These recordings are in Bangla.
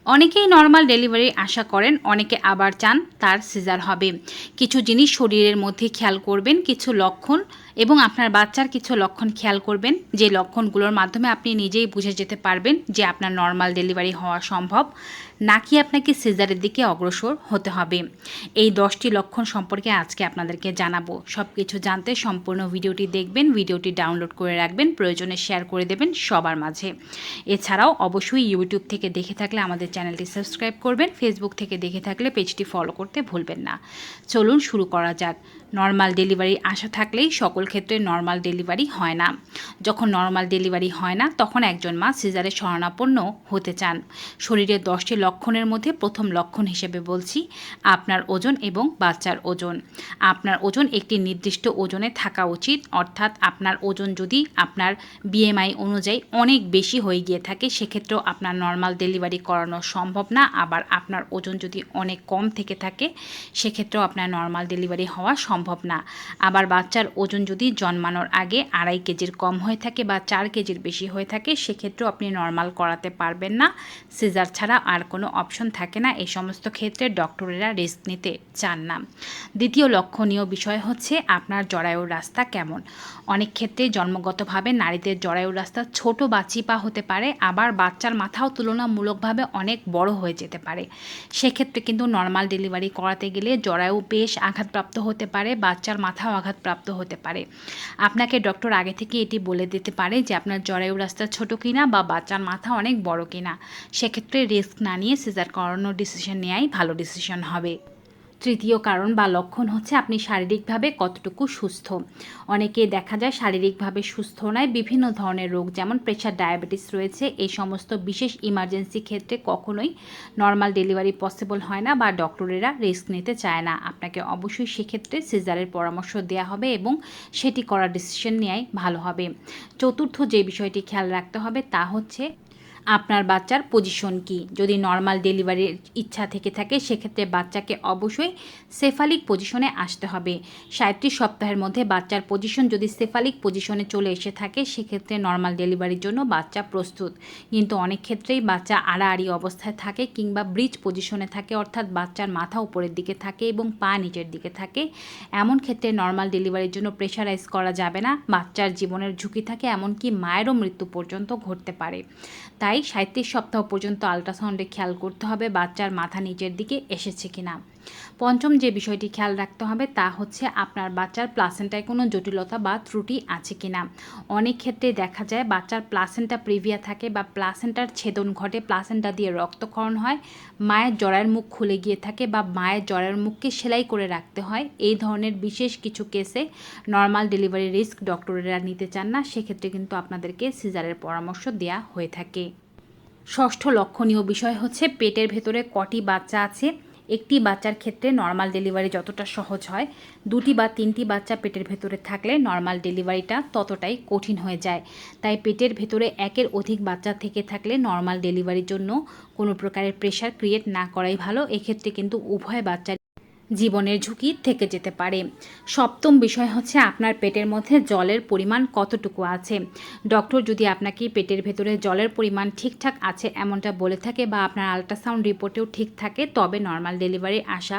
অনেকেই নর্মাল ডেলিভারি আশা করেন, অনেকে আবার চান তার সিজার হবে। কিছু জিনিস শরীরের মধ্যে খেয়াল করবেন, কিছু লক্ষণ এবং আপনার বাচ্চার কিছু লক্ষণ খেয়াল করবেন, যে লক্ষণগুলোর মাধ্যমে আপনি নিজেই বুঝে যেতে পারবেন যে আপনার নর্মাল ডেলিভারি হওয়া সম্ভব নাকি আপনাকে সিজারের দিকে অগ্রসর হতে হবে। এই 10টি লক্ষণ সম্পর্কে আজকে আপনাদেরকে জানাবো। সব কিছু জানতে সম্পূর্ণ ভিডিওটি দেখবেন, ভিডিওটি ডাউনলোড করে রাখবেন, প্রয়োজনে শেয়ার করে দেবেন সবার মাঝে। এছাড়াও অবশ্যই ইউটিউব থেকে দেখে থাকলে আমাদের চ্যানেলটি সাবস্ক্রাইব করবেন, ফেসবুক থেকে দেখে থাকলে পেজটি ফলো করতে ভুলবেন না। চলুন শুরু করা যাক। নর্মাল ডেলিভারি আশা থাকলেই সকল ক্ষেত্রে নর্মাল ডেলিভারি হয় না। যখন নর্মাল ডেলিভারি হয় না তখন একজন মা সিজারের শরণাপন্ন হতে চান। শরীরের 10টি লক্ষণের মধ্যে প্রথম লক্ষণ হিসেবে বলছি আপনার ওজন এবং বাচ্চার ওজন। আপনার ওজন একটি নির্দিষ্ট ওজনে থাকা উচিত, অর্থাৎ আপনার ওজন যদি আপনার বিএমআই অনুযায়ী অনেক বেশি হয়ে গিয়ে থাকে সেক্ষেত্রেও আপনার নর্মাল ডেলিভারি করানো সম্ভব না। আবার আপনার ওজন যদি অনেক কম থেকে থাকে সেক্ষেত্রেও আপনার নর্মাল ডেলিভারি হওয়া সম্ভব না। আবার বাচ্চার ওজন যদি জন্মানোর আগে 2.5 কেজির কম হয়ে থাকে বা 4 কেজির বেশি হয়ে থাকে সেক্ষেত্রেও আপনি নর্মাল করাতে পারবেন না। সিজার ছাড়া আর কোনো অপশন থাকে না। এই সমস্ত ক্ষেত্রে ডক্টরেরা রিস্ক নিতে চান না। দ্বিতীয় লক্ষণীয় বিষয় হচ্ছে আপনার জরায়ুর রাস্তা কেমন। অনেক ক্ষেত্রে জন্মগতভাবে নারীদের জরায়ুর রাস্তা ছোট বা চিপা হতে পারে, আবার বাচ্চার মাথাও তুলনামূলকভাবে অনেক বড় হয়ে যেতে পারে। সেক্ষেত্রে কিন্তু নর্মাল ডেলিভারি করাতে গেলে জরায়ু বেশ আঘাতপ্রাপ্ত হতে পারে, বাচ্চার মাথাও আঘাতপ্রাপ্ত হতে পারে। আপনাকে ডক্টর আগে থেকে এটি বলে দিতে পারে যে আপনার জরায়ু রাস্তা ছোট কিনা বা বাচ্চার মাথা অনেক বড় কিনা। সেক্ষেত্রে রিস্ক না নিয়ে সিজার করানোর ডিসিশন নেওয়াই ভালো ডিসিশন হবে। তৃতীয় কারণ বা লক্ষণ হচ্ছে আপনি শারীরিকভাবে কতটুকু সুস্থ। অনেকে দেখা যায় শারীরিকভাবে সুস্থ নয়, বিভিন্ন ধরনের রোগ যেমন প্রেশার, ডায়াবেটিস রয়েছে। এই সমস্ত বিশেষ ইমার্জেন্সি ক্ষেত্রে কখনোই নর্মাল ডেলিভারি পসিবল হয় না বা ডক্টরেরা রিস্ক নিতে চায় না। আপনাকে অবশ্যই সেক্ষেত্রে সিজারের পরামর্শ দেওয়া হবে এবং সেটি করার ডিসিশন নেওয়াই ভালো হবে। চতুর্থ যে বিষয়টি খেয়াল রাখতে হবে তা হচ্ছে আপনার বাচ্চার পজিশন কি। যদি নর্মাল ডেলিভারির ইচ্ছা থেকে থাকে সেক্ষেত্রে বাচ্চাকে অবশ্যই সেফালিক পজিশনে আসতে হবে। 37 সপ্তাহের মধ্যে বাচ্চার পজিশন যদি সেফালিক পজিশনে চলে এসে থাকে সেক্ষেত্রে নর্মাল ডেলিভারির জন্য বাচ্চা প্রস্তুত। কিন্তু অনেক ক্ষেত্রেই বাচ্চা আড়াআড়ি অবস্থায় থাকে কিংবা ব্রিজ পজিশনে থাকে, অর্থাৎ বাচ্চার মাথা উপরের দিকে থাকে এবং পা নিচের দিকে থাকে। এমন ক্ষেত্রে নর্মাল ডেলিভারির জন্য প্রেশারাইজ করা যাবে না, বাচ্চার জীবনের ঝুঁকি থাকে, এমনকি মায়েরও মৃত্যু পর্যন্ত ঘটতে পারে। তাই 37 সপ্তাহ পর্যন্ত আল্ট্রাসাউন্ডে খেয়াল করতে হবে বাচ্চার মাথা নিচের দিকে এসেছে কিনা। পঞ্চম যে বিষয়টি খেয়াল রাখতে হবে তা হচ্ছে আপনার বাচ্চার প্লাসেন্টায় কোনো জটিলতা বা ত্রুটি আছে কিনা। অনেক ক্ষেত্রে দেখা যায় বাচ্চার প্লাসেন্টা প্রিভিয়া থাকে বা প্লাসেন্টার ছেদন ঘটে, প্লাসেন্টা দিয়ে রক্তক্ষরণ হয়, মায়ের জরায়ুর মুখ খুলে গিয়ে থাকে বা মায়ের জরায়ুর মুখকে সেলাই করে রাখতে হয়। এই ধরনের বিশেষ কিছু কেসে নর্মাল ডেলিভারি রিস্ক ডক্টরেরা নিতে চান না, সেক্ষেত্রে কিন্তু আপনাদেরকে সিজারের পরামর্শ দেওয়া হয়ে থাকে। ষষ্ঠ লক্ষণীয় বিষয় হচ্ছে পেটের ভেতরে কটি বাচ্চা আছে। একটি বাচ্চার ক্ষেত্রে নর্মাল ডেলিভারি যতটা সহজ হয়, 2টি বা 3টি বাচ্চা পেটের ভেতরে থাকলে নর্মাল ডেলিভারিটা ততটাই কঠিন হয়ে যায়। তাই পেটের ভেতরে একের অধিক বাচ্চা থেকে থাকলে নর্মাল ডেলিভারির জন্য কোনো প্রকারের প্রেশার ক্রিয়েট না করাই ভালো। এক্ষেত্রে কিন্তু উভয় বাচ্চার জীবনের ঝুঁকি থেকে যেতে পারে। সপ্তম বিষয় হচ্ছে আপনার পেটের মধ্যে জলের পরিমাণ কতটুকু আছে। ডক্টর যদি আপনাকে পেটের ভেতরে জলের পরিমাণ ঠিকঠাক আছে এমনটা বলে থাকে বা আপনার আল্ট্রাসাউন্ড রিপোর্টেও ঠিক থাকে তবে নর্মাল ডেলিভারি আশা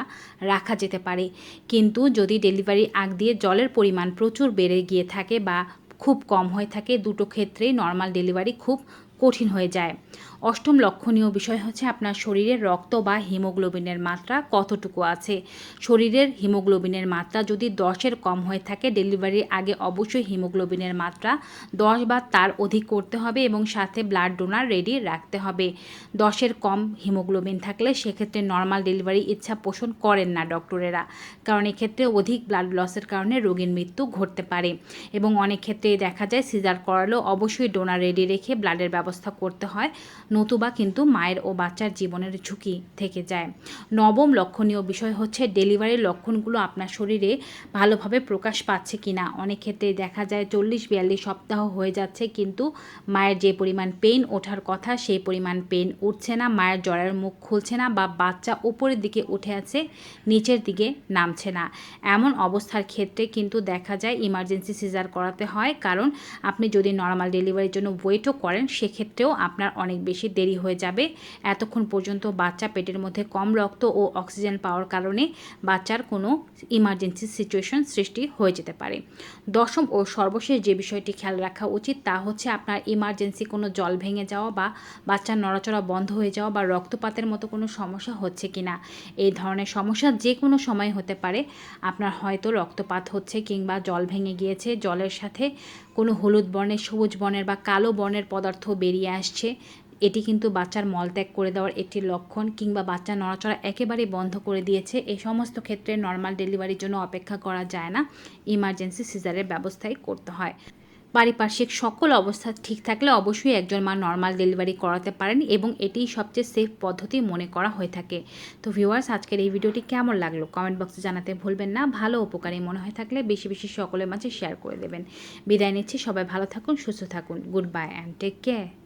রাখা যেতে পারে। কিন্তু যদি ডেলিভারি আগ দিয়ে জলের পরিমাণ প্রচুর বেড়ে গিয়ে থাকে বা খুব কম হয়ে থাকে, দুটো ক্ষেত্রেই নর্মাল ডেলিভারি খুব কঠিন হয়ে যায়। অষ্টম লক্ষণীয় বিষয় হচ্ছে আপনার শরীরে রক্ত বা হিমোগ্লোবিনের মাত্রা কতটুকু আছে। শরীরের হিমোগ্লোবিনের মাত্রা যদি 10-এর কম হয়ে থাকে ডেলিভারির আগে অবশ্যই হিমোগ্লোবিনের মাত্রা 10 বা তার অধিক করতে হবে এবং সাথে ব্লাড ডোনার রেডি রাখতে হবে। 10-এর কম হিমোগ্লোবিন থাকলে সেক্ষেত্রে নর্মাল ডেলিভারি ইচ্ছা পোষণ করেন না ডক্টরেরা, কারণ এক্ষেত্রে অধিক ব্লাড লসের কারণে রোগীর মৃত্যু ঘটতে পারে এবং অনেক ক্ষেত্রে দেখা যায় সিজার করালেও অবশ্যই ডোনার রেডি রেখে ব্লাডের ব্যবস্থা করতে হয়, নতুবা কিন্তু মায়ের ও বাচ্চার জীবনের ঝুঁকি থেকে যায়। নবম লক্ষণীয় বিষয় হচ্ছে ডেলিভারির লক্ষণগুলো আপনার শরীরে ভালোভাবে প্রকাশ পাচ্ছে কিনা। অনেক ক্ষেত্রে দেখা যায় 40-42 সপ্তাহ হয়ে যাচ্ছে কিন্তু মায়ের যে পরিমাণ পেইন ওঠার কথা সেই পরিমাণ পেইন উঠছে না, মায়ের জরায়ুর মুখ খুলছে না বা বাচ্চা উপরের দিকে উঠে আছে নিচের দিকে নামছে না। এমন অবস্থার ক্ষেত্রে কিন্তু দেখা যায় ইমার্জেন্সি সিজার করাতে হয়, কারণ আপনি যদি নর্মাল ডেলিভারির জন্য ওয়েটও করেন সেক্ষেত্রেও আপনার অনেক বেশি বেশি দেরি হয়ে যাবে। এতক্ষণ পর্যন্ত বাচ্চা পেটের মধ্যে কম রক্ত ও অক্সিজেন পাওয়ার কারণে বাচ্চার কোনো ইমার্জেন্সি সিচুয়েশন সৃষ্টি হয়ে যেতে পারে। দশম ও সর্বশেষ যে বিষয়টি খেয়াল রাখা উচিত তা হচ্ছে আপনার ইমার্জেন্সি কোনো জল ভেঙে যাওয়া বা বাচ্চার নড়াচড়া বন্ধ হয়ে যাওয়া বা রক্তপাতের মতো কোনো সমস্যা হচ্ছে কিনা। এই ধরনের সমস্যা যে কোনো সময় হতে পারে। আপনার হয়তো রক্তপাত হচ্ছে কিংবা জল ভেঙে গিয়েছে, জলের সাথে কোনো হলুদ বর্ণের, সবুজ বর্ণের বা কালো বর্ণের পদার্থ বেরিয়ে আসছে। এটি কিন্তু বাচ্চার মলত্যাগ করে দেওয়ার একটি লক্ষণ, কিংবা বাচ্চা নড়াচড়া একেবারেই বন্ধ করে দিয়েছে। এই সমস্ত ক্ষেত্রে নর্মাল ডেলিভারির জন্য অপেক্ষা করা যায় না, ইমার্জেন্সি সিজারের ব্যবস্থাই করতে হয়। পারিপার্শ্বিক সকল অবস্থা ঠিক থাকলে অবশ্যই একজন মা নর্মাল ডেলিভারি করাতে পারেন এবং এটিই সবচেয়ে সেফ পদ্ধতি মনে করা হয়ে থাকে। তো ভিউয়ার্স, আজকের এই ভিডিওটি কেমন লাগলো কমেন্ট বক্সে জানাতে ভুলবেন না। ভালো উপকারী মনে হয়ে থাকলে বেশি বেশি সকলের মাঝে শেয়ার করে দেবেন। বিদায় নিচ্ছি, সবাই ভালো থাকুন, সুস্থ থাকুন। Goodbye and take care.